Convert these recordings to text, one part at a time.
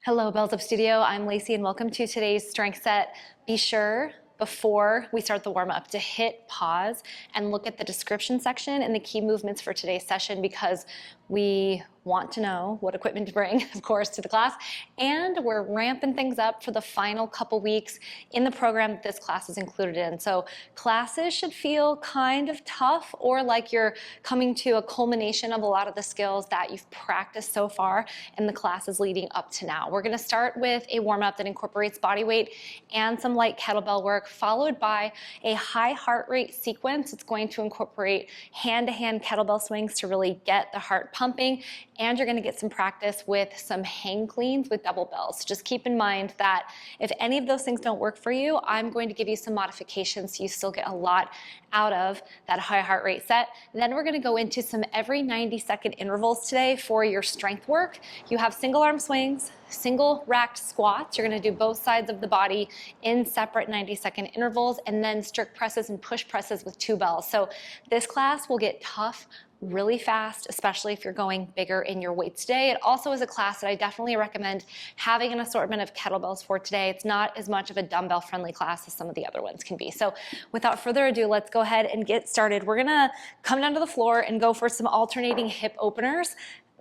Hello, Bells Up Studio. I'm Lacey and welcome to today's strength set. Be sure before we start the warm up to hit pause and look at the description section and the key movements for today's session because we want to know what equipment to bring, of course, to the class. And we're ramping things up for the final couple weeks in the program that this class is included in. So classes should feel kind of tough or like you're coming to a culmination of a lot of the skills that you've practiced so far in the classes leading up to now. We're gonna start with a warm up that incorporates body weight and some light kettlebell work, followed by a high heart rate sequence. It's going to incorporate hand-to-hand kettlebell swings to really get the heart pumping, and you're gonna get some practice with some hang cleans with dumbbells. Just keep in mind that if any of those things don't work for you, I'm going to give you some modifications so you still get a lot out of that high heart rate set. Then we're gonna go into some every 90-second intervals today for your strength work. You have single arm swings, single racked squats. You're gonna do both sides of the body in separate 90-second intervals, and then strict presses and push presses with two bells. So this class will get tough really fast, especially if you're going bigger in your weights today. It also is a class that I definitely recommend having an assortment of kettlebells for today. It's not as much of a dumbbell friendly class as some of the other ones can be. So without further ado, let's go ahead and get started. We're gonna come down to the floor and go for some alternating hip openers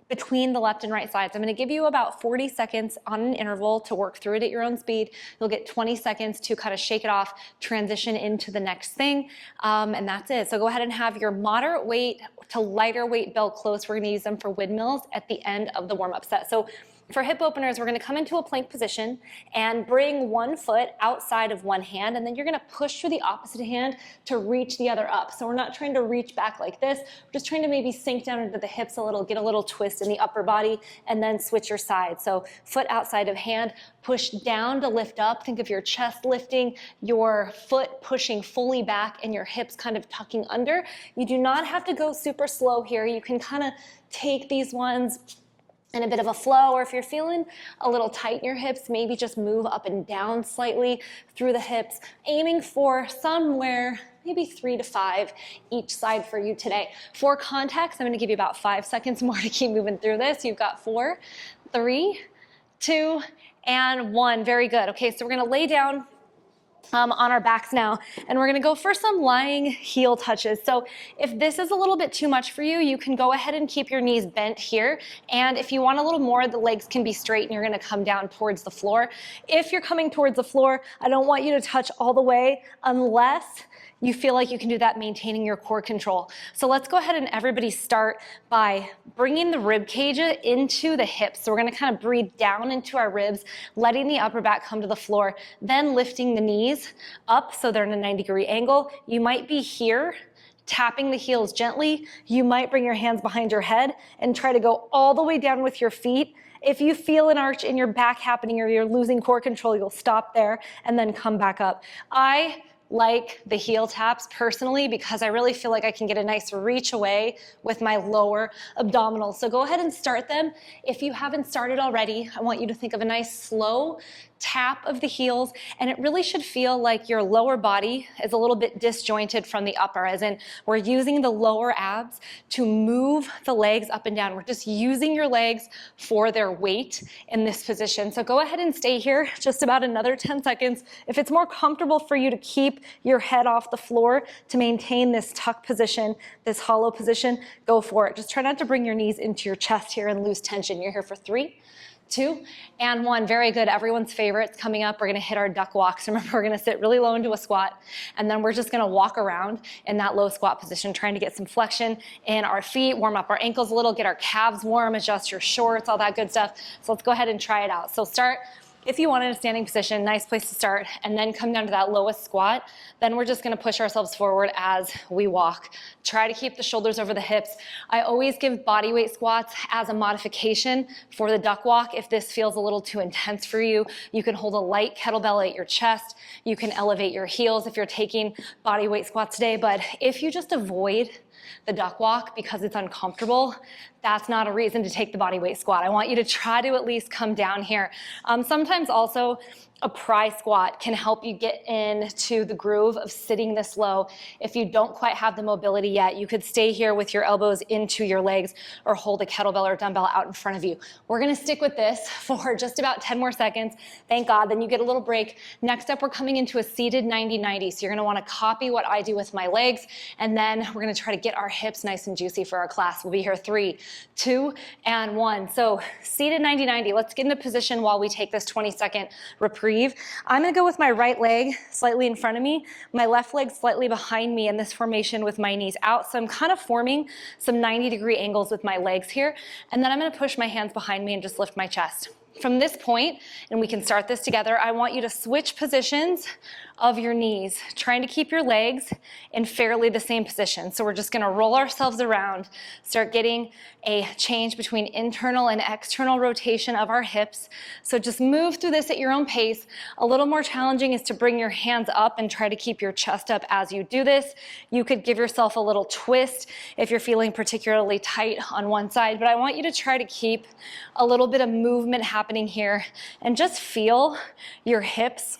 between the left and right sides. I'm gonna give you about 40 seconds on an interval to work through it at your own speed. You'll get 20 seconds to kind of shake it off, transition into the next thing, and that's it. So go ahead and have your moderate weight to lighter weight belt close. We're gonna use them for windmills at the end of the warm-up set. So for hip openers, we're gonna come into a plank position and bring one foot outside of one hand, and then you're gonna push through the opposite hand to reach the other up. So we're not trying to reach back like this, we're just trying to maybe sink down into the hips a little, get a little twist in the upper body, and then switch your side. So foot outside of hand, push down to lift up. Think of your chest lifting, your foot pushing fully back, and your hips kind of tucking under. You do not have to go super slow here. You can kind of take these ones in a bit of a flow, or if you're feeling a little tight in your hips, maybe just move up and down slightly through the hips, aiming for somewhere maybe 3 to 5 each side for you today. For context, I'm gonna give you about 5 seconds more to keep moving through this. You've got 4, 3, 2, and 1. Very good. Okay, so we're gonna lay down on our backs now, and we're gonna go for some lying heel touches. So if this is a little bit too much for you, you can go ahead and keep your knees bent here, and if you want a little more, the legs can be straight and you're gonna come down towards the floor. If you're coming towards the floor, I don't want you to touch all the way unless you feel like you can do that maintaining your core control. So let's go ahead and everybody start by bringing the rib cage into the hips. So we're gonna kind of breathe down into our ribs, letting the upper back come to the floor, then lifting the knees up so they're in a 90-degree angle. You might be here, tapping the heels gently. You might bring your hands behind your head and try to go all the way down with your feet. If you feel an arch in your back happening or you're losing core control, you'll stop there and then come back up. I like the heel taps personally because I really feel like I can get a nice reach away with my lower abdominals. So go ahead and start them. If you haven't started already, I want you to think of a nice slow tap of the heels, and it really should feel like your lower body is a little bit disjointed from the upper, as in we're using the lower abs to move the legs up and down. We're just using your legs for their weight in this position. So go ahead and stay here just about another 10 seconds. If it's more comfortable for you to keep your head off the floor to maintain this tuck position, this hollow position, go for it. Just try not to bring your knees into your chest here and lose tension. You're here for 3, 2, and 1. Very good. Everyone's favorites coming up. We're gonna hit our duck walks. Remember, we're gonna sit really low into a squat, and then we're just gonna walk around in that low squat position, trying to get some flexion in our feet, warm up our ankles a little, get our calves warm, adjust your shorts, all that good stuff. So let's go ahead and try it out. So start, if you want, in a standing position, nice place to start, and then come down to that lowest squat. Then we're just gonna push ourselves forward as we walk. Try to keep the shoulders over the hips. I always give body weight squats as a modification for the duck walk. If this feels a little too intense for you, you can hold a light kettlebell at your chest. You can elevate your heels if you're taking body weight squats today, but if you just avoid the duck walk because it's uncomfortable, that's not a reason to take the body weight squat. I want you to try to at least come down here. Sometimes also A pry squat can help you get into the groove of sitting this low. If you don't quite have the mobility yet, you could stay here with your elbows into your legs or hold a kettlebell or dumbbell out in front of you. We're gonna stick with this for just about 10 more seconds. Thank God, then you get a little break. Next up, we're coming into a seated 90-90. So you're gonna wanna copy what I do with my legs, and then we're gonna try to get our hips nice and juicy for our class. We'll be here 3, 2, and 1. So seated 90-90, let's get into position while we take this 20-second reprieve. I'm gonna go with my right leg slightly in front of me, my left leg slightly behind me in this formation with my knees out. So I'm kind of forming some 90-degree angles with my legs here. And then I'm gonna push my hands behind me and just lift my chest. From this point, and we can start this together, I want you to switch positions of your knees, trying to keep your legs in fairly the same position. So we're just gonna roll ourselves around, start getting a change between internal and external rotation of our hips. So just move through this at your own pace. A little more challenging is to bring your hands up and try to keep your chest up as you do this. You could give yourself a little twist if you're feeling particularly tight on one side, but I want you to try to keep a little bit of movement happening here and just feel your hips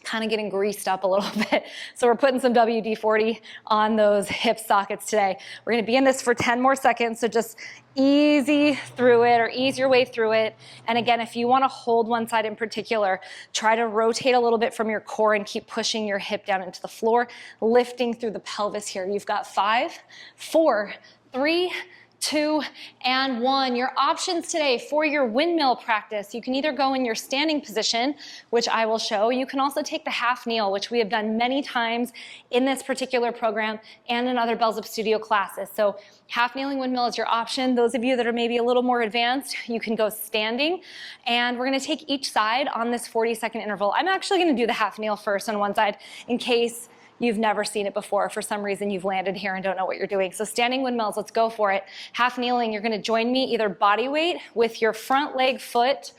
kind of getting greased up a little bit. So we're putting some WD-40 on those hip sockets today. We're gonna be in this for 10 more seconds, so just easy through it or ease your way through it. And again, if you wanna hold one side in particular, try to rotate a little bit from your core and keep pushing your hip down into the floor, lifting through the pelvis here. You've got 5, 4, 3, 2, and 1. Your options today for your windmill practice, you can either go in your standing position, which I will show. You can also take the half kneel, which we have done many times in this particular program and in other Bells Up Studio classes. So half kneeling windmill is your option. Those of you that are maybe a little more advanced, you can go standing. And we're gonna take each side on this 40-second interval. I'm actually gonna do the half kneel first on one side in case you've never seen it before. For some reason, you've landed here and don't know what you're doing. So standing windmills, let's go for it. Half kneeling, you're gonna join me either body weight with your front leg, foot,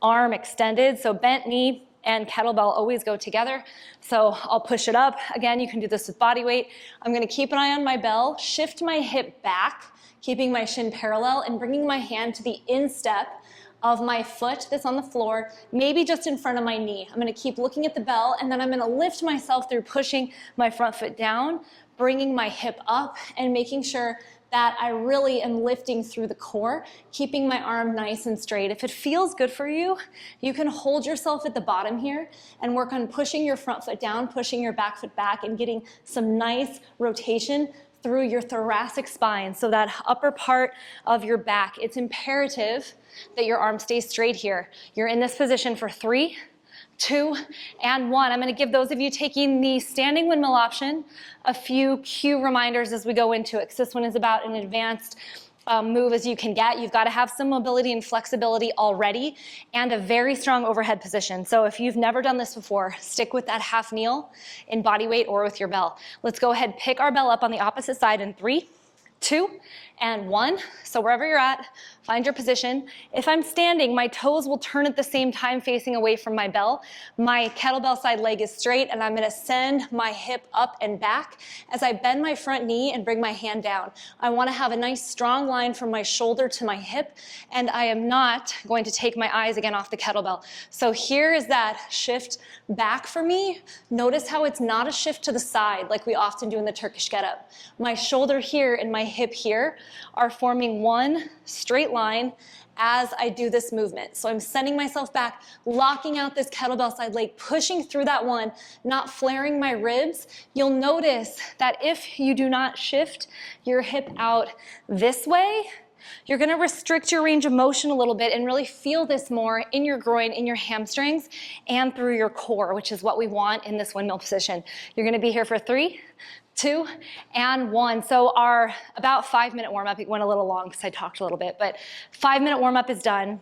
arm extended. So bent knee and kettlebell always go together. So I'll push it up. Again, you can do this with body weight. I'm gonna keep an eye on my bell, shift my hip back, keeping my shin parallel and bringing my hand to the instep of my foot that's on the floor, maybe just in front of my knee. I'm gonna keep looking at the bell, and then I'm gonna lift myself through pushing my front foot down, bringing my hip up, and making sure that I really am lifting through the core, keeping my arm nice and straight. If it feels good for you, you can hold yourself at the bottom here and work on pushing your front foot down, pushing your back foot back, and getting some nice rotation through your thoracic spine, so that upper part of your back. It's imperative that your arm stays straight here. You're in this position for 3, 2, and 1. I'm gonna give those of you taking the standing windmill option a few cue reminders as we go into it, because this one is about an advanced move as you can get. You've got to have some mobility and flexibility already and a very strong overhead position. So if you've never done this before, stick with that half kneel in body weight or with your bell. Let's go ahead, pick our bell up on the opposite side in 3, 2, and 1. So wherever you're at, find your position. If I'm standing, my toes will turn at the same time facing away from my bell. My kettlebell side leg is straight, and I'm gonna send my hip up and back as I bend my front knee and bring my hand down. I wanna have a nice strong line from my shoulder to my hip, and I am not going to take my eyes again off the kettlebell. So here is that shift back for me. Notice how it's not a shift to the side like we often do in the Turkish get-up. My shoulder here and my hip here are forming one straight line as I do this movement. So I'm sending myself back, locking out this kettlebell side leg, pushing through that one, not flaring my ribs. You'll notice that if you do not shift your hip out this way, you're gonna restrict your range of motion a little bit and really feel this more in your groin, in your hamstrings, and through your core, which is what we want in this windmill position. You're gonna be here for 3, 2, and 1. So our about 5-minute warm-up, it went a little long because I talked a little bit, but 5-minute warm-up is done.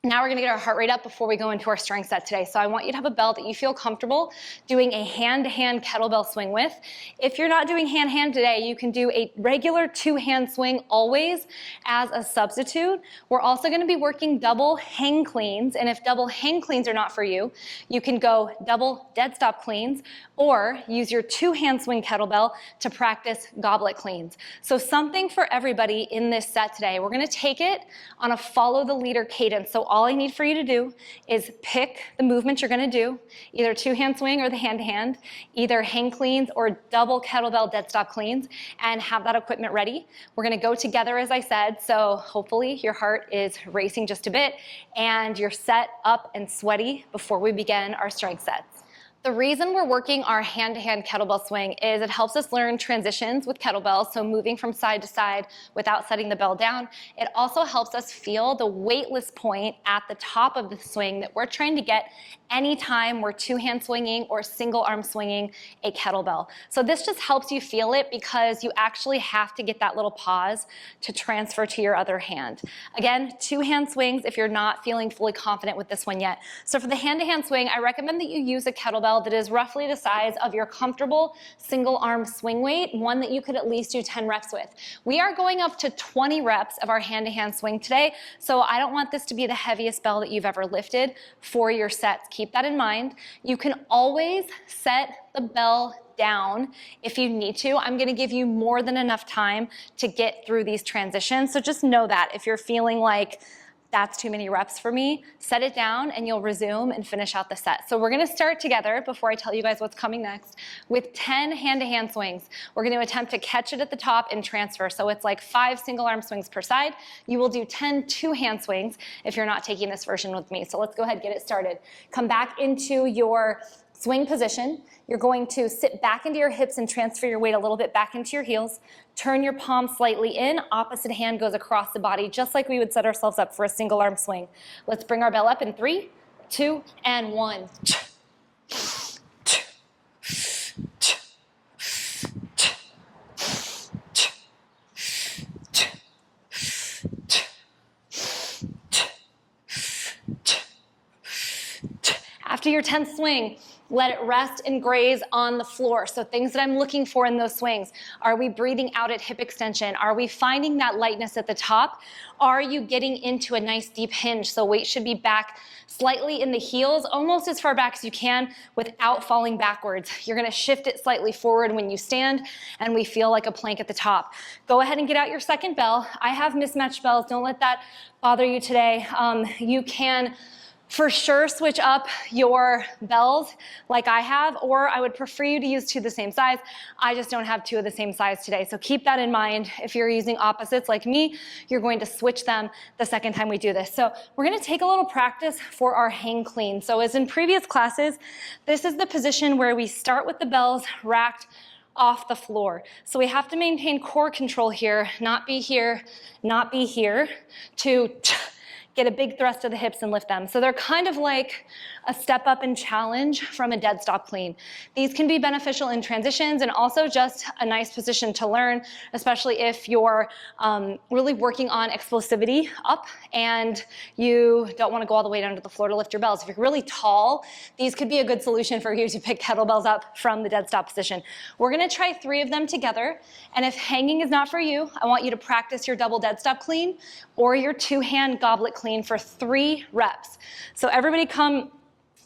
Now we're gonna get our heart rate up before we go into our strength set today. So I want you to have a bell that you feel comfortable doing a hand-to-hand kettlebell swing with. If you're not doing hand-hand today, you can do a regular 2-hand swing always as a substitute. We're also gonna be working double hang cleans, and if double hang cleans are not for you, you can go double dead stop cleans or use your 2-hand swing kettlebell to practice goblet cleans. So something for everybody in this set today. We're gonna take it on a follow the leader cadence. So all I need for you to do is pick the movement you're gonna do, either two-hand swing or the hand-to-hand, either hang cleans or double kettlebell dead stop cleans, and have that equipment ready. We're gonna go together, as I said, so hopefully your heart is racing just a bit and you're set up and sweaty before we begin our strength sets. The reason we're working our hand-to-hand kettlebell swing is it helps us learn transitions with kettlebells, so moving from side to side without setting the bell down. It also helps us feel the weightless point at the top of the swing that we're trying to get anytime we're two-hand swinging or single arm swinging a kettlebell. So this just helps you feel it because you actually have to get that little pause to transfer to your other hand. Again, two-hand swings if you're not feeling fully confident with this one yet. So for the hand-to-hand swing, I recommend that you use a kettlebell that is roughly the size of your comfortable single arm swing weight, one that you could at least do 10 reps with. We are going up to 20 reps of our hand-to-hand swing today, so I don't want this to be the heaviest bell that you've ever lifted for your sets. Keep that in mind. You can always set the bell down if you need to. I'm gonna give you more than enough time to get through these transitions, so just know that if you're feeling like that's too many reps for me, set it down and you'll resume and finish out the set. So we're gonna start together, before I tell you guys what's coming next, with 10 hand-to-hand swings. We're gonna attempt to catch it at the top and transfer. So it's like 5 single arm swings per side. You will do 10 two-hand swings if you're not taking this version with me. So let's go ahead and get it started. Come back into your swing position. You're going to sit back into your hips and transfer your weight a little bit back into your heels. Turn your palm slightly in, opposite hand goes across the body, just like we would set ourselves up for a single arm swing. Let's bring our bell up in 3, 2, and 1. After your 10th swing, let it rest and graze on the floor. So things that I'm looking for in those swings: are we breathing out at hip extension? Are we finding that lightness at the top? Are you getting into a nice deep hinge? So weight should be back slightly in the heels, almost as far back as you can without falling backwards. You're gonna shift it slightly forward when you stand, and we feel like a plank at the top. Go ahead and get out your second bell. I have mismatched bells. Don't let that bother you today. You can for sure switch up your bells like I have, or I would prefer you to use 2 the same size. I just don't have 2 of the same size today, so keep that in mind. If you're using opposites like me, you're going to switch them the second time we do this. So we're gonna take a little practice for our hang clean. So as in previous classes, this is the position where we start with the bells racked off the floor. So we have to maintain core control here, not be here, to get a big thrust of the hips and lift them. So they're kind of like a step up and challenge from a dead stop clean. These can be beneficial in transitions and also just a nice position to learn, especially if you're really working on explosivity up and you don't want to go all the way down to the floor to lift your bells. If you're really tall, these could be a good solution for you to pick kettlebells up from the dead stop position. We're gonna try 3 of them together, and if hanging is not for you, I want you to practice your double dead stop clean or your 2-hand goblet clean for 3 reps. So everybody come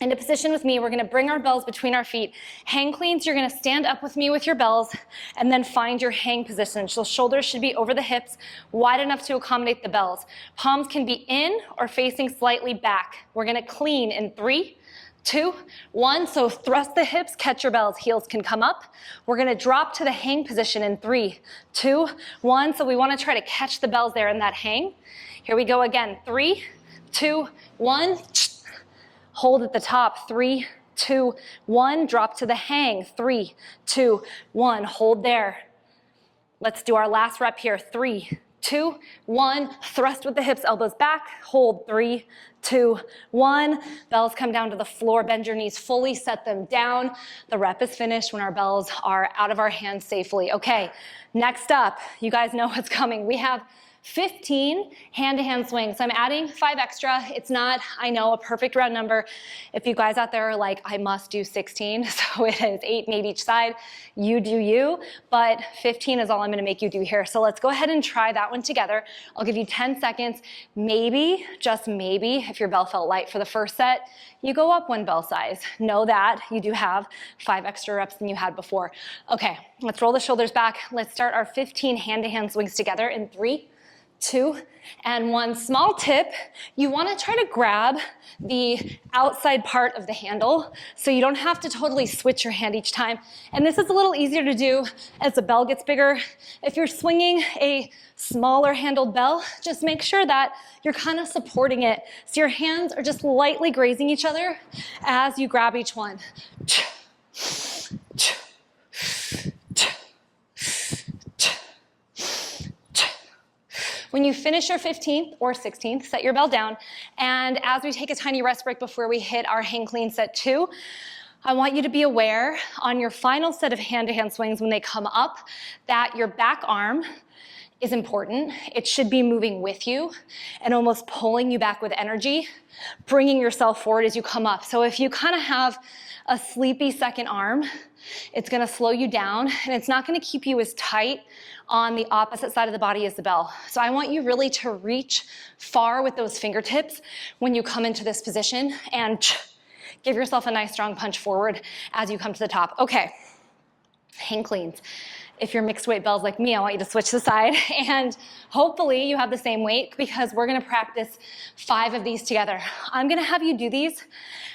into position with me. We're gonna bring our bells between our feet. Hang cleans, you're gonna stand up with me with your bells and then find your hang position. So shoulders should be over the hips, wide enough to accommodate the bells. Palms can be in or facing slightly back. We're gonna clean in 3, 2, 1. So thrust the hips, catch your bells. Heels can come up. We're gonna drop to the hang position in 3, 2, 1. So we wanna try to catch the bells there in that hang. Here we go again. 3, 2, 1. Hold at the top. 3, 2, 1. Drop to the hang. 3, 2, 1. Hold there. Let's do our last rep here. 3, 2, 1. Thrust with the hips, elbows back. Hold. 3, 2, 1. Bells come down to the floor. Bend your knees fully. Set them down. The rep is finished when our bells are out of our hands safely. Okay, next up, you guys know what's coming. We have 15 hand-to-hand swings. So I'm adding 5 extra. It's not, I know, a perfect round number. If you guys out there are like, I must do 16, so it is 8 made each side. You do you, but 15 is all I'm gonna make you do here. So let's go ahead and try that one together. I'll give you 10 seconds. Maybe, just maybe, if your bell felt light for the first set, you go up 1 bell size. Know that you do have 5 extra reps than you had before. Okay, let's roll the shoulders back. Let's start our 15 hand-to-hand swings together in 3, 2, and 1. Small tip, you want to try to grab the outside part of the handle so you don't have to totally switch your hand each time. And this is a little easier to do as the bell gets bigger. If you're swinging a smaller handled bell, just make sure that you're kind of supporting it so your hands are just lightly grazing each other as you grab each one. When you finish your 15th or 16th, set your bell down. And as we take a tiny rest break before we hit our hang clean set 2, I want you to be aware on your final set of hand-to-hand swings when they come up that your back arm is important. It should be moving with you and almost pulling you back with energy, bringing yourself forward as you come up. So if you kind of have a sleepy second arm, it's gonna slow you down and it's not gonna keep you as tight on the opposite side of the body as the bell. So I want you really to reach far with those fingertips when you come into this position and give yourself a nice strong punch forward as you come to the top. Okay, hang cleans. If you're mixed weight bells like me, I want you to switch the side and hopefully you have the same weight because we're gonna practice 5 of these together. I'm gonna have you do these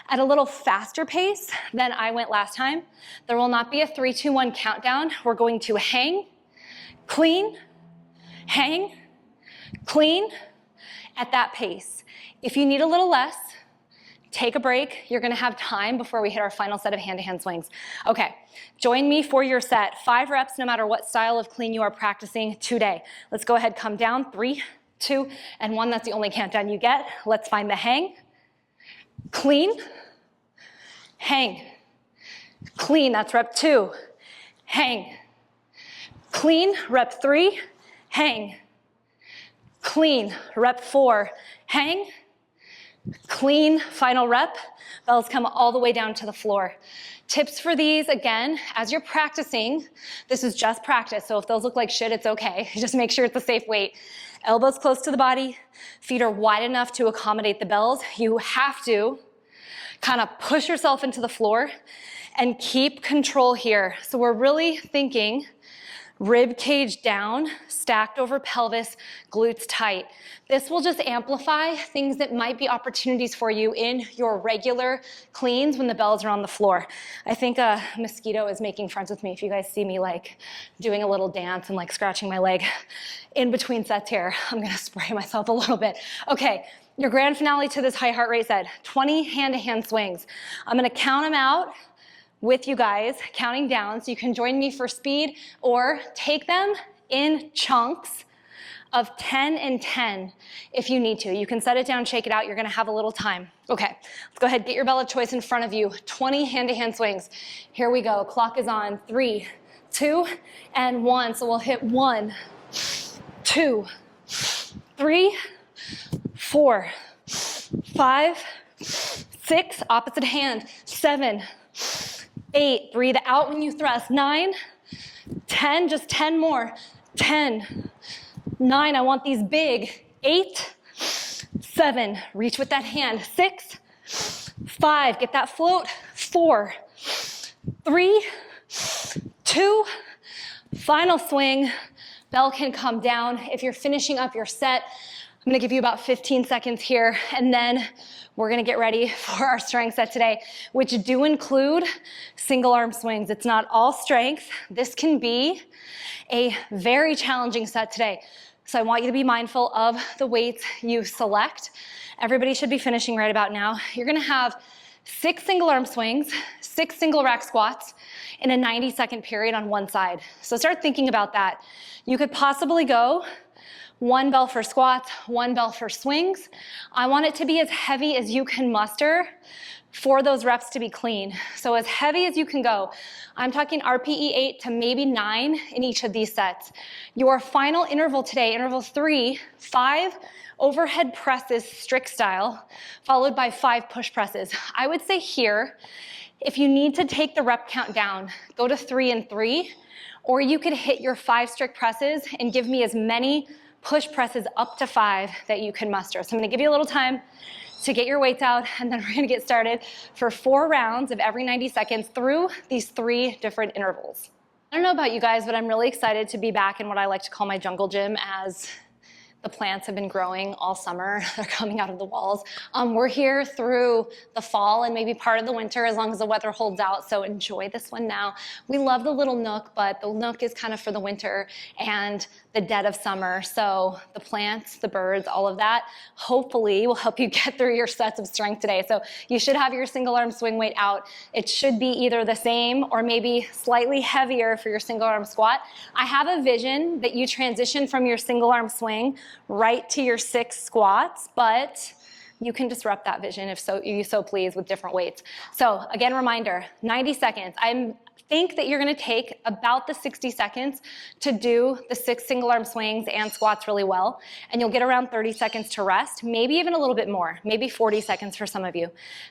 at a little faster pace than I went last time. There will not be a 3, 2, 1 countdown. We're going to hang, clean, hang, clean at that pace. If you need a little less, take a break. You're gonna have time before we hit our final set of hand-to-hand swings. Okay, join me for your set. 5 reps no matter what style of clean you are practicing today. Let's go ahead, come down. 3, 2, and 1. That's the only countdown you get. Let's find the hang, clean, hang, clean. That's rep 2, hang, clean. Rep 3, hang, clean. Rep 4, hang, clean. Final rep, bells come all the way down to the floor. Tips for these, again, as you're practicing, this is just practice, so if those look like shit, it's okay. Just make sure it's a safe weight. Elbows close to the body, feet are wide enough to accommodate the bells. You have to kind of push yourself into the floor and keep control here. So we're really thinking rib cage down, stacked over pelvis, glutes tight. This will just amplify things that might be opportunities for you in your regular cleans when the bells are on the floor. I think a mosquito is making friends with me. If you guys see me like doing a little dance and like scratching my leg in between sets here, I'm gonna spray myself a little bit. Okay, your grand finale to this high heart rate set, 20 hand-to-hand swings. I'm gonna count them out with you guys, counting down, so you can join me for speed or take them in chunks of 10 and 10 if you need to. You can set it down, shake it out, you're gonna have a little time. Okay, let's go ahead, get your bell of choice in front of you. 20 hand-to-hand swings. Here we go, clock is on. 3, 2, and 1. So we'll hit 1, 2, 3, 4, 5, 6, opposite hand, 7, 8, breathe out when you thrust, 9, 10, just 10 more, 10, 9, I want these big, 8, 7, reach with that hand, 6, 5, get that float, 4, 3, 2, final swing, bell can come down. If you're finishing up your set, I'm gonna give you about 15 seconds here, and then we're gonna get ready for our strength set today, which do include single arm swings. It's not all strength. This can be a very challenging set today. So I want you to be mindful of the weights you select. Everybody should be finishing right about now. You're gonna have 6 single arm swings, 6 single rack squats in a 90-second period on one side. So start thinking about that. You could possibly go 1 bell for squats, 1 bell for swings. I want it to be as heavy as you can muster for those reps to be clean. So as heavy as you can go. I'm talking RPE 8 to maybe 9 in each of these sets. Your final interval today, interval 3, 5 overhead presses, strict style, followed by 5 push presses. I would say here, if you need to take the rep count down, go to 3 and 3, or you could hit your 5 strict presses and give me as many push presses up to 5 that you can muster. So I'm gonna give you a little time to get your weights out, and then we're gonna get started for 4 rounds of every 90 seconds through these 3 different intervals. I don't know about you guys, but I'm really excited to be back in what I like to call my jungle gym, as The plants have been growing all summer. They're coming out of the walls. We're here through the fall and maybe part of the winter as long as the weather holds out, so enjoy this one now. We love the little nook, but the nook is kind of for the winter and the dead of summer. So the plants, the birds, all of that, hopefully will help you get through your sets of strength today. So you should have your single arm swing weight out. It should be either the same or maybe slightly heavier for your single arm squat. I have a vision that you transition from your single arm swing right to your 6 squats, but you can disrupt that vision if you so please with different weights. So again, reminder, 90 seconds. I think that you're gonna take about the 60 seconds to do the 6 single arm swings and squats really well, and you'll get around 30 seconds to rest, maybe even a little bit more, maybe 40 seconds for some of you.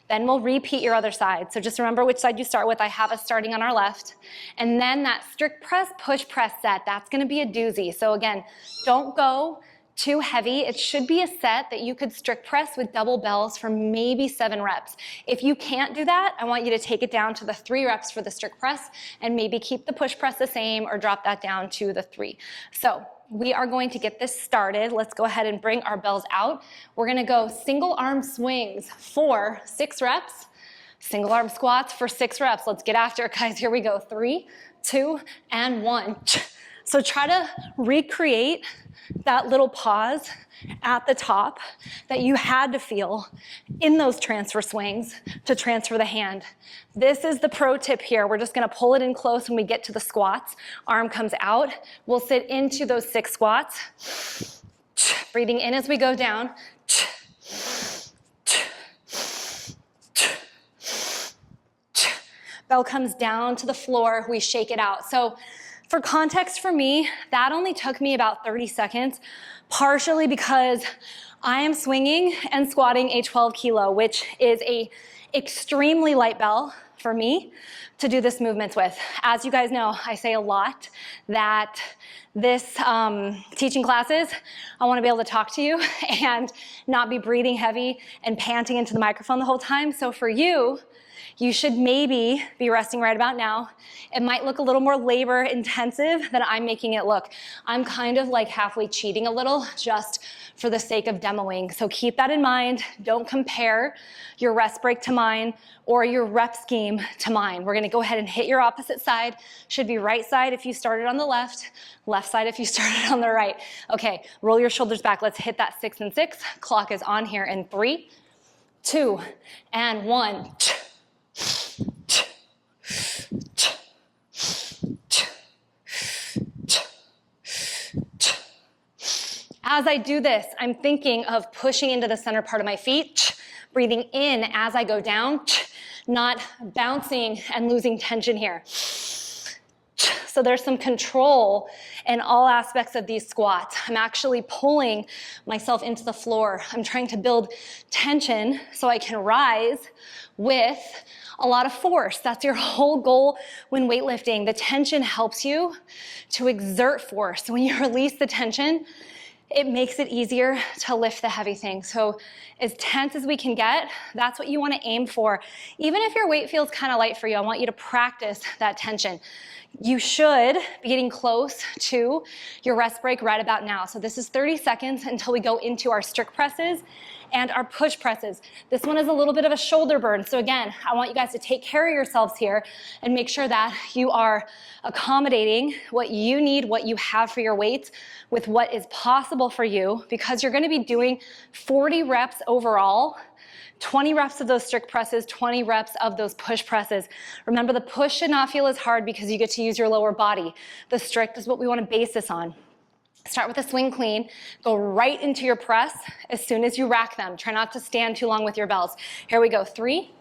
Then we'll repeat your other side. So just remember which side you start with. I have us starting on our left, and then that strict press, push press set, that's gonna be a doozy. So again, don't go too heavy. It should be a set that you could strict press with double bells for maybe 7 reps. If you can't do that, I want you to take it down to the 3 reps for the strict press and maybe keep the push press the same or drop that down to the 3. So we are going to get this started. Let's go ahead and bring our bells out. We're gonna go single arm swings for 6 reps, single arm squats for 6 reps. Let's get after it, guys. Here we go. 3, 2, and 1. So try to recreate that little pause at the top that you had to feel in those transfer swings to transfer the hand. This is the pro tip here. We're just gonna pull it in close when we get to the squats. Arm comes out. We'll sit into those 6 squats. Breathing in as we go down. Bell comes down to the floor. We shake it out. So for context for me, that only took me about 30 seconds, partially because I am swinging and squatting a 12 kilo, which is a extremely light bell for me to do this movements with. As you guys know, I say a lot that this teaching classes, I wanna be able to talk to you and not be breathing heavy and panting into the microphone the whole time. So for you, you should maybe be resting right about now. It might look a little more labor intensive than I'm making it look. I'm kind of like halfway cheating a little just for the sake of demoing. So keep that in mind. Don't compare your rest break to mine or your rep scheme to mine. We're gonna go ahead and hit your opposite side. Should be right side if you started on the left side if you started on the right. Okay, roll your shoulders back. Let's hit that 6 and 6. Clock is on here in 3, 2, and 1. As I do this, I'm thinking of pushing into the center part of my feet, breathing in as I go down, not bouncing and losing tension here. So there's some control in all aspects of these squats. I'm actually pulling myself into the floor. I'm trying to build tension so I can rise with a lot of force. That's your whole goal when weightlifting. The tension helps you to exert force. When you release the tension, it makes it easier to lift the heavy thing. So as tense as we can get, that's what you want to aim for. Even if your weight feels kind of light for you, I want you to practice that tension. You should be getting close to your rest break right about now. So this is 30 seconds until we go into our strict presses and our push presses. This one is a little bit of a shoulder burn. So again, I want you guys to take care of yourselves here and make sure that you are accommodating what you need, what you have for your weights with what is possible for you, because you're gonna be doing 40 reps overall, 20 reps of those strict presses, 20 reps of those push presses. Remember, the push should not feel as hard because you get to use your lower body. The strict is what we want to base this on. Start with a swing clean, go right into your press as soon as you rack them. Try not to stand too long with your bells. Here we go, 3,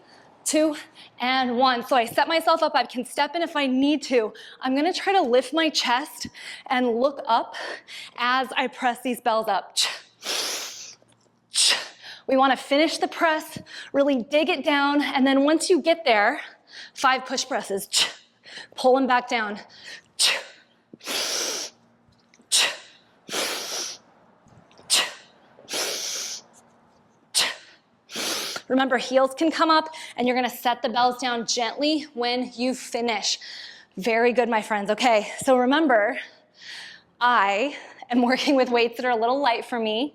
2, and 1. So I set myself up, I can step in if I need to. I'm gonna try to lift my chest and look up as I press these bells up. We wanna finish the press, really dig it down, and then once you get there, 5 push presses. Pull them back down. Remember, heels can come up, and you're gonna set the bells down gently when you finish. Very good, my friends. Okay, so remember, I am working with weights that are a little light for me.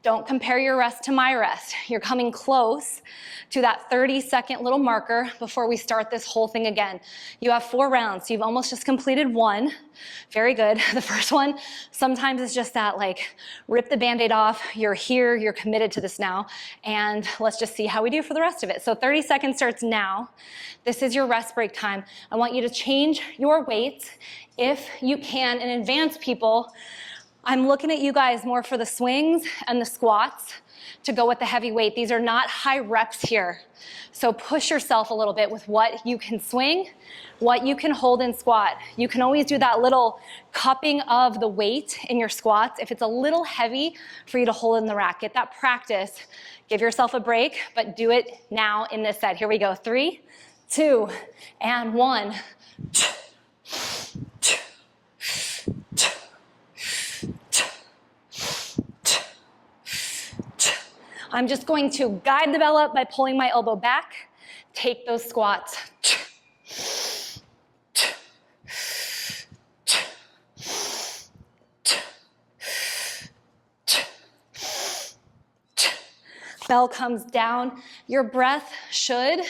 Don't compare your rest to my rest. You're coming close to that 30-second little marker before we start this whole thing again. You have 4 rounds, so you've almost just completed 1. Very good. The first one, sometimes it's just that like, rip the Band-Aid off, you're here, you're committed to this now, and let's just see how we do for the rest of it. So 30 seconds starts now. This is your rest break time. I want you to change your weights if you can. In advanced people, I'm looking at you guys more for the swings and the squats to go with the heavy weight. These are not high reps here. So push yourself a little bit with what you can swing, what you can hold in squat. You can always do that little cupping of the weight in your squats if it's a little heavy for you to hold in the rack. Get that practice. Give yourself a break, but do it now in this set. Here we go. 3, 2, and 1. I'm just going to guide the bell up by pulling my elbow back. Take those squats. Bell comes down. Your breath should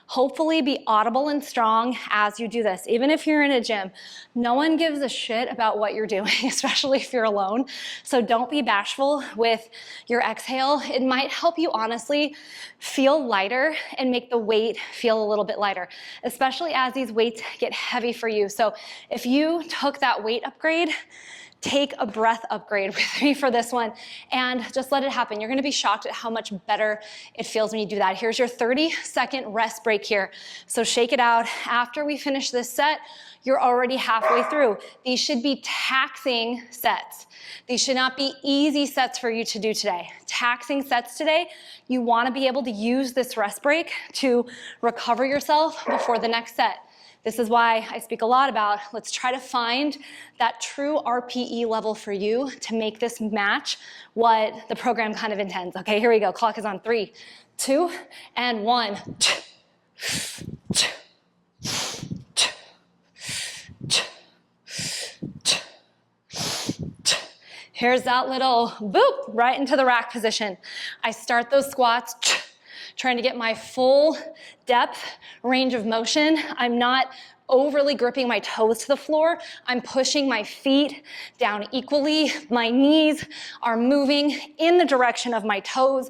hopefully be audible and strong as you do this. Even if you're in a gym, no one gives a shit about what you're doing, especially if you're alone. So don't be bashful with your exhale. It might help you honestly feel lighter and make the weight feel a little bit lighter, especially as these weights get heavy for you. So if you took that weight upgrade, take a breath upgrade with me for this one and just let it happen. You're gonna be shocked at how much better it feels when you do that. Here's your 30-second rest break here. So shake it out. After we finish this set, you're already halfway through. These should be taxing sets. These should not be easy sets for you to do today. Taxing sets today, you wanna be able to use this rest break to recover yourself before the next set. This is why I speak a lot about, let's try to find that true RPE level for you to make this match what the program kind of intends. Okay, here we go. Clock is on. 3, 2, and 1. Here's that little boop right into the rack position. I start those squats, trying to get my full depth, range of motion. I'm not overly gripping my toes to the floor. I'm pushing my feet down equally. My knees are moving in the direction of my toes.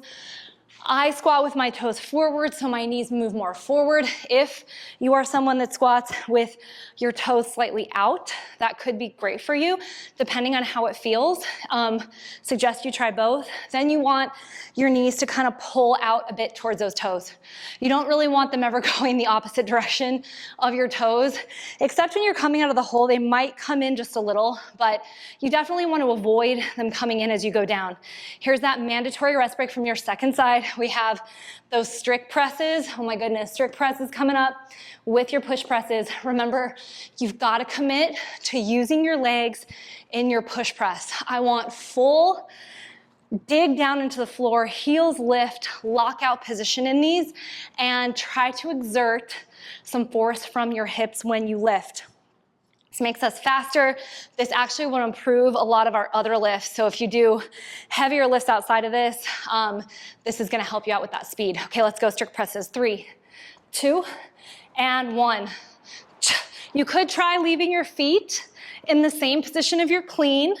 I squat with my toes forward, so my knees move more forward. If you are someone that squats with your toes slightly out, that could be great for you, depending on how it feels. Suggest you try both. Then you want your knees to kind of pull out a bit towards those toes. You don't really want them ever going the opposite direction of your toes, except when you're coming out of the hole. They might come in just a little, but you definitely want to avoid them coming in as you go down. Here's that mandatory rest break from your second side. We have those strict presses. Oh my goodness, strict presses coming up with your push presses. Remember, you've got to commit to using your legs in your push press. I want full dig down into the floor, heels lift, lockout position in these, and try to exert some force from your hips when you lift. This makes us faster. This actually will improve a lot of our other lifts. So if you do heavier lifts outside of this, this is gonna help you out with that speed. Okay, let's go strict presses. 3, 2, and 1. You could try leaving your feet in the same position of your clean.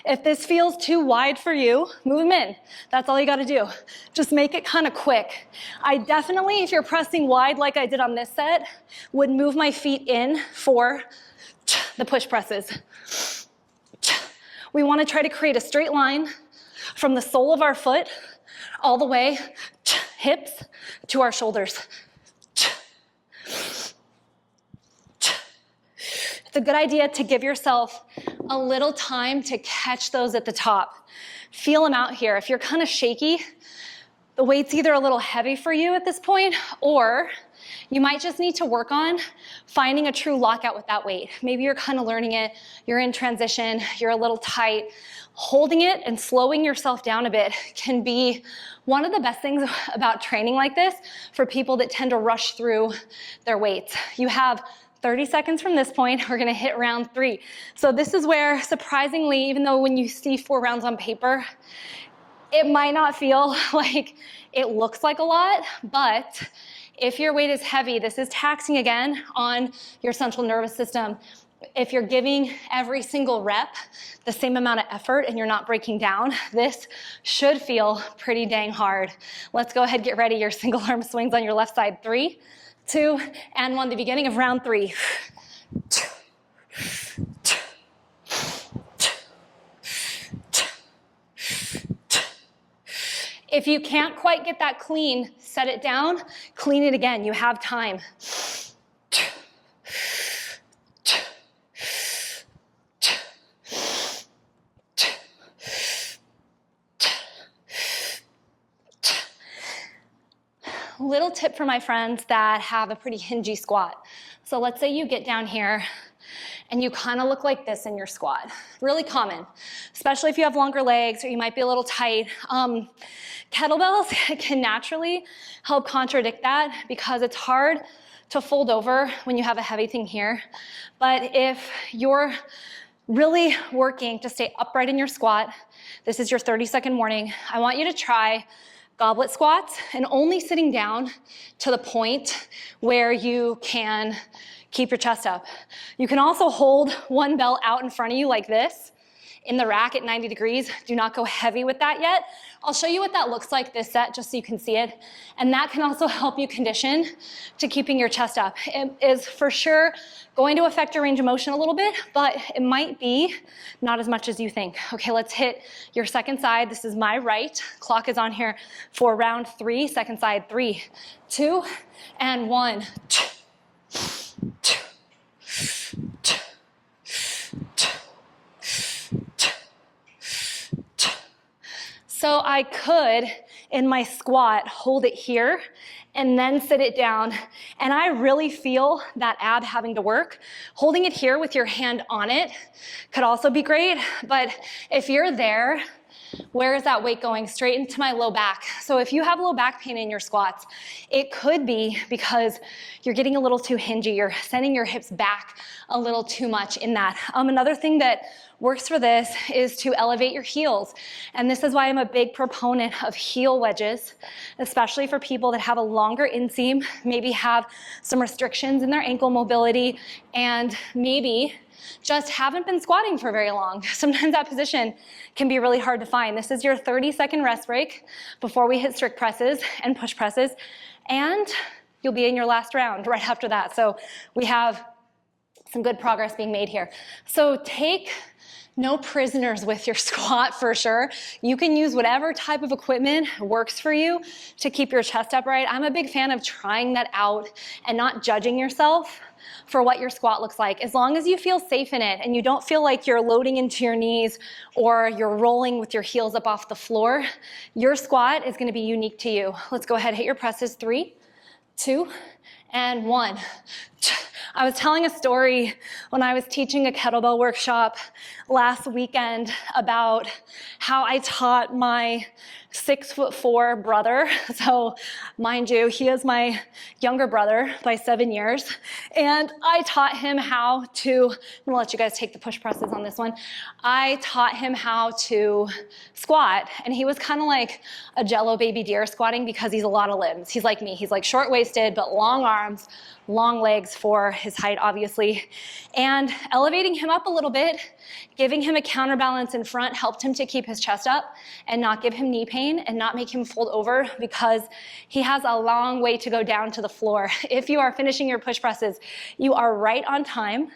If this feels too wide for you, move them in. That's all you gotta do. Just make it kind of quick. I definitely, if you're pressing wide like I did on this set, would move my feet in for the push presses. We want to try to create a straight line from the sole of our foot all the way hips to our shoulders. It's a good idea to give yourself a little time to catch those at the top. Feel them out here. If you're kind of shaky, the weight's either a little heavy for you at this point, or you might just need to work on finding a true lockout with that weight. Maybe you're kind of learning it, you're in transition, you're a little tight. Holding it and slowing yourself down a bit can be one of the best things about training like this for people that tend to rush through their weights. You have 30 seconds from this point, we're gonna hit round 3. So this is where, surprisingly, even though when you see 4 rounds on paper, it might not feel like it looks like a lot, but if your weight is heavy, this is taxing again on your central nervous system. If you're giving every single rep the same amount of effort and you're not breaking down, this should feel pretty dang hard. Let's go ahead, get ready. Your single arm swings on your left side. 3, 2, and 1. The beginning of round 3. If you can't quite get that clean, set it down, clean it again. You have time. Little tip for my friends that have a pretty hingy squat. So let's say you get down here and you kind of look like this in your squat. Really common, especially if you have longer legs or you might be a little tight. Kettlebells can naturally help contradict that because it's hard to fold over when you have a heavy thing here. But if you're really working to stay upright in your squat, this is your 30-second warning. I want you to try goblet squats and only sitting down to the point where you can keep your chest up. You can also hold one bell out in front of you like this in the rack at 90 degrees. Do not go heavy with that yet. I'll show you what that looks like this set just so you can see it. And that can also help you condition to keeping your chest up. It is for sure going to affect your range of motion a little bit, but it might be not as much as you think. Okay, let's hit your second side. This is my right. Clock is on here for round 3, second side. 3, 2, and 1. So I could, in my squat, hold it here and then sit it down. And I really feel that ab having to work. Holding it here with your hand on it could also be great. But if you're there, where is that weight going? Straight into my low back. So if you have low back pain in your squats, it could be because you're getting a little too hingy. You're sending your hips back a little too much in that. Another thing that works for this is to elevate your heels. And this is why I'm a big proponent of heel wedges, especially for people that have a longer inseam, maybe have some restrictions in their ankle mobility, and maybe just haven't been squatting for very long. Sometimes that position can be really hard to find. This is your 30-second rest break before we hit strict presses and push presses, and you'll be in your last round right after that. So we have some good progress being made here. So take no prisoners with your squat for sure. You can use whatever type of equipment works for you to keep your chest upright. I'm a big fan of trying that out and not judging yourself for what your squat looks like. As long as you feel safe in it and you don't feel like you're loading into your knees or you're rolling with your heels up off the floor, your squat is gonna be unique to you. Let's go ahead, hit your presses. 3, 2, and 1. I was telling a story when I was teaching a kettlebell workshop last weekend about how I taught my 6'4" brother. So mind you, he is my younger brother by 7 years. And I taught him how to, I'm gonna let you guys take the push presses on this one. I taught him how to squat, and he was kind of like a Jello baby deer squatting because he's a lot of limbs. He's like me, he's like short-waisted, but long arms, long legs for his height, obviously. And elevating him up a little bit, giving him a counterbalance in front helped him to keep his chest up and not give him knee pain and not make him fold over because he has a long way to go down to the floor. If you are finishing your push presses, you are right on time.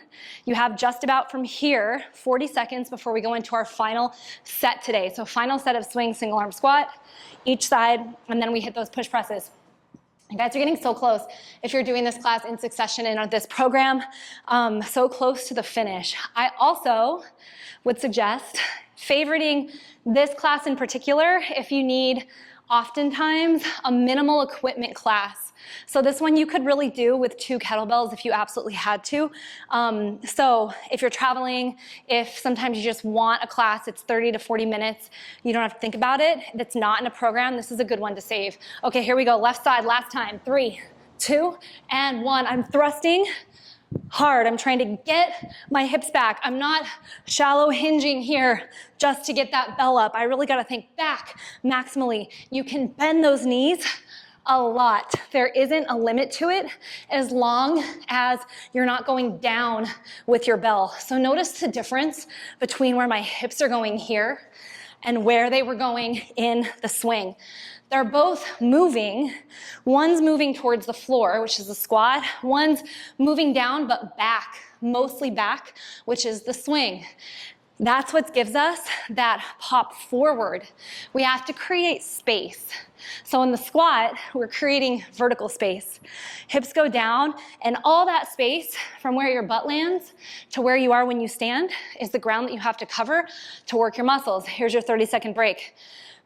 You have just about from here 40 seconds before we go into our final set today. So final set of swing, single arm squat, each side, and then we hit those push presses. You guys are getting so close if you're doing this class in succession in this program, so close to the finish. I also would suggest favoriting this class in particular if you need oftentimes a minimal equipment class. So this one you could really do with 2 kettlebells if you absolutely had to. So if you're traveling, if sometimes you just want a class, it's 30 to 40 minutes, you don't have to think about it, that's not in a program, this is a good one to save. Okay, here we go, left side, last time. 3, 2, and 1. I'm thrusting hard. I'm trying to get my hips back. I'm not shallow hinging here just to get that bell up. I really gotta think back maximally. You can bend those knees a lot. There isn't a limit to it as long as you're not going down with your bell. So notice the difference between where my hips are going here and where they were going in the swing. They're both moving. One's moving towards the floor, which is the squat. One's moving down, but back, mostly back, which is the swing. That's what gives us that pop forward. We have to create space. So in the squat, we're creating vertical space. Hips go down, and all that space from where your butt lands to where you are when you stand is the ground that you have to cover to work your muscles. Here's your 30-second break.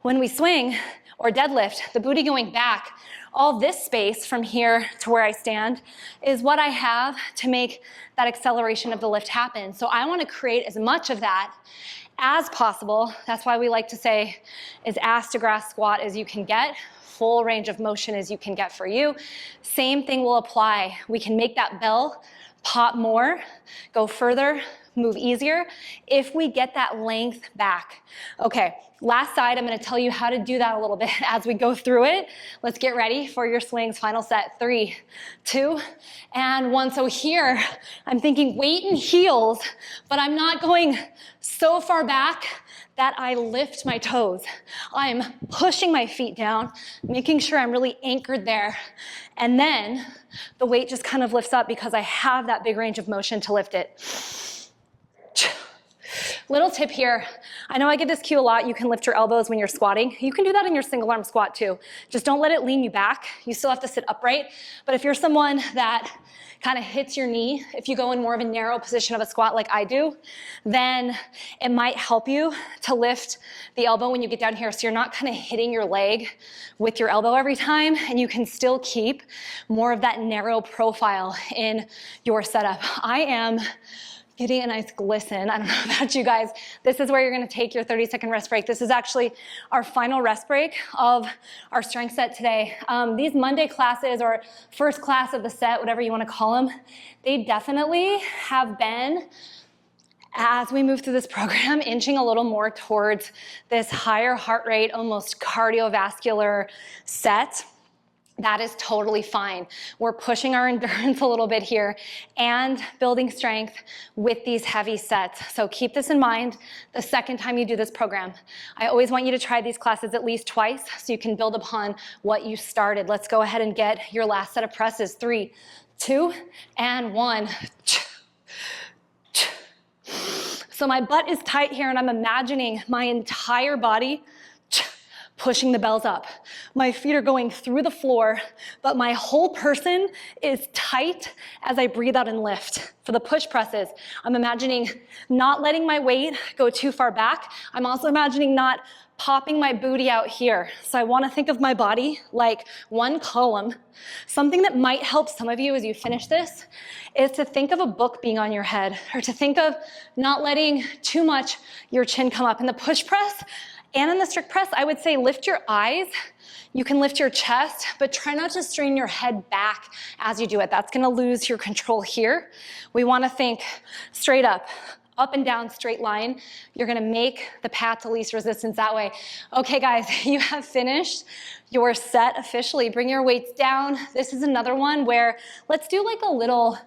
When we swing or deadlift, the booty going back, all this space from here to where I stand is what I have to make that acceleration of the lift happen. So I want to create as much of that as possible. That's why we like to say as ass to grass squat as you can get, full range of motion as you can get for you. Same thing will apply. We can make that bell pop more, go further, move easier if we get that length back. Okay, last side, I'm gonna tell you how to do that a little bit as we go through it. Let's get ready for your swings. Final set, 3, 2, and 1. So here, I'm thinking weight and heels, but I'm not going so far back that I lift my toes. I'm pushing my feet down, making sure I'm really anchored there. And then the weight just kind of lifts up because I have that big range of motion to lift it. Little tip here. I know I get this cue a lot. You can lift your elbows when you're squatting. You can do that in your single arm squat too. Just don't let it lean you back. You still have to sit upright. But if you're someone that kind of hits your knee, if you go in more of a narrow position of a squat like I do, then it might help you to lift the elbow when you get down here so you're not kind of hitting your leg with your elbow every time, and you can still keep more of that narrow profile in your setup. I am getting a nice glisten. I don't know about you guys. This is where you're gonna take your 30-second rest break. This is actually our final rest break of our strength set today. These Monday classes, or first class of the set, whatever you wanna call them, they definitely have been, as we move through this program, inching a little more towards this higher heart rate, almost cardiovascular set. That is totally fine. We're pushing our endurance a little bit here and building strength with these heavy sets. So keep this in mind the second time you do this program. I always want you to try these classes at least twice so you can build upon what you started. Let's go ahead and get your last set of presses. 3, 2, and 1. So my butt is tight here, and I'm imagining my entire body pushing the bells up. My feet are going through the floor, but my whole person is tight as I breathe out and lift. For the push presses, I'm imagining not letting my weight go too far back. I'm also imagining not popping my booty out here. So I want to think of my body like one column. Something that might help some of you as you finish this is to think of a book being on your head, or to think of not letting too much your chin come up. In the push press and in the strict press, I would say lift your eyes. You can lift your chest, but try not to strain your head back as you do it. That's gonna lose your control here. We wanna think straight up and down, straight line. You're gonna make the path to least resistance that way. Okay guys, you have finished your set officially. Bring your weights down. This is another one where let's do like a little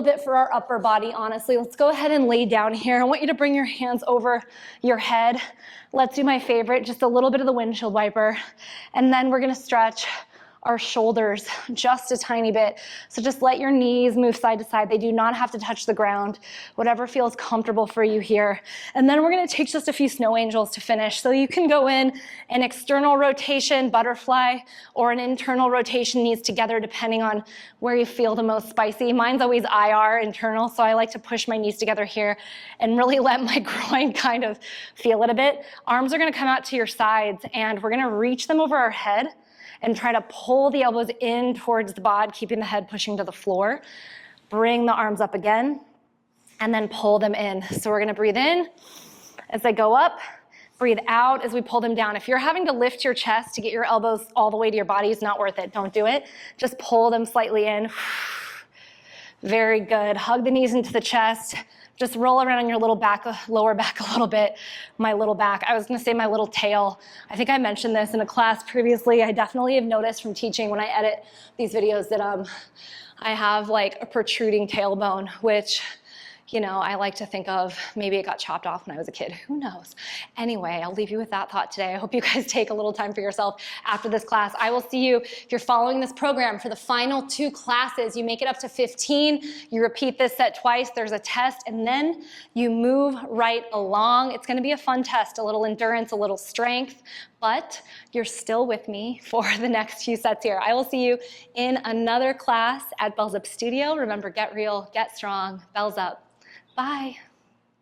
bit for our upper body, honestly. Let's go ahead and lay down here. I want you to bring your hands over your head. Let's do my favorite, just a little bit of the windshield wiper. And then we're gonna stretch our shoulders just a tiny bit. So just let your knees move side to side. They do not have to touch the ground. Whatever feels comfortable for you here. And then we're gonna take just a few snow angels to finish. So you can go in an external rotation, butterfly, or an internal rotation, knees together, depending on where you feel the most spicy. Mine's always IR, internal, so I like to push my knees together here and really let my groin kind of feel it a bit. Arms are gonna come out to your sides, and we're gonna reach them over our head and try to pull the elbows in towards the bod, keeping the head pushing to the floor. Bring the arms up again, and then pull them in. So we're gonna breathe in as they go up, breathe out as we pull them down. If you're having to lift your chest to get your elbows all the way to your body, it's not worth it. Don't do it. Just pull them slightly in. Very good. Hug the knees into the chest. Just roll around on your little back, lower back a little bit. My little back. I was gonna say my little tail. I think I mentioned this in a class previously. I definitely have noticed from teaching when I edit these videos that I have like a protruding tailbone, which, you know, I like to think of, maybe it got chopped off when I was a kid, who knows? Anyway, I'll leave you with that thought today. I hope you guys take a little time for yourself after this class. I will see you, if you're following this program, for the final 2 classes. You make it up to 15, you repeat this set twice, there's a test, and then you move right along. It's gonna be a fun test, a little endurance, a little strength, but you're still with me for the next few sets here. I will see you in another class at Bells Up Studio. Remember, get real, get strong, bells up. Bye.